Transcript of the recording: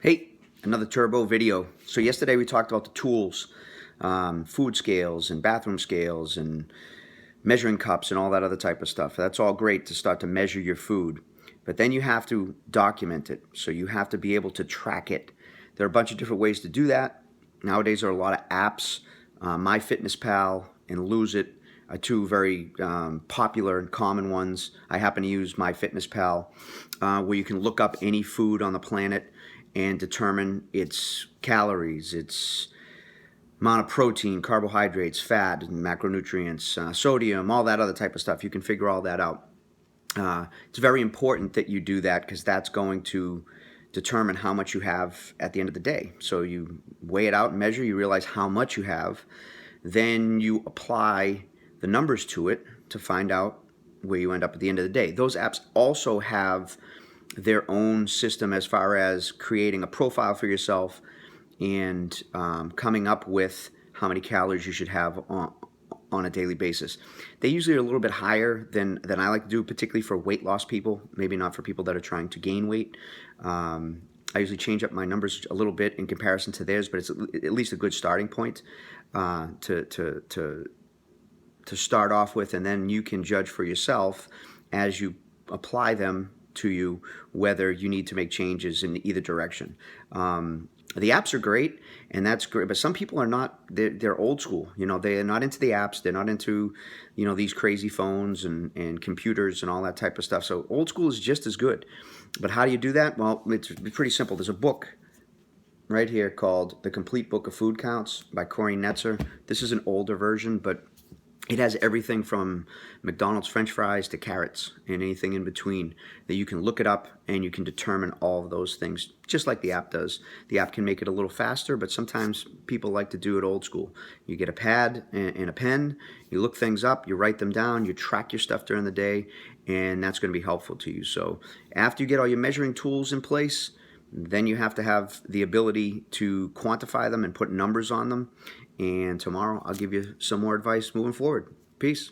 Hey, another turbo video. So yesterday we talked about the tools, food scales and bathroom scales and measuring cups and all that other type of stuff. That's all great to start to measure your food, but then you have to document it. So you have to be able to track it. There are a bunch of different ways to do that. Nowadays there are a lot of apps. MyFitnessPal and Lose It are two very popular and common ones. I happen to use MyFitnessPal, where you can look up any food on the planet and determine its calories, its amount of protein, carbohydrates, fat, and macronutrients, sodium, all that other type of stuff. You can figure all that out. It's very important that you do that because that's going to determine how much you have at the end of the day. So you weigh it out and measure, you realize how much you have, then you apply the numbers to it to find out where you end up at the end of the day. Those apps also have their own system as far as creating a profile for yourself and coming up with how many calories you should have on a daily basis. They usually are a little bit higher than I like to do, particularly for weight loss people, maybe not for people that are trying to gain weight. I usually change up my numbers a little bit in comparison to theirs, but it's at least a good starting point to start off with, and then you can judge for yourself as you apply them to you whether you need to make changes in either direction. The apps are great, and that's great, but some people are not. They're old school. You know, they're not into the apps. They're not into, you know, these crazy phones and computers and all that type of stuff. So old school is just as good. But how do you do that? Well, it's pretty simple. There's a book right here called The Complete Book of Food Counts by Corey Netzer. This is an older version, but it has everything from McDonald's French fries to carrots and anything in between that you can look it up and you can determine all of those things just like the app does. The app can make it a little faster, but sometimes people like to do it old school. You get a pad and a pen, you look things up, you write them down, you track your stuff during the day, and that's going to be helpful to you. So after you get all your measuring tools in place, then you have to have the ability to quantify them and put numbers on them. And tomorrow I'll give you some more advice moving forward. Peace.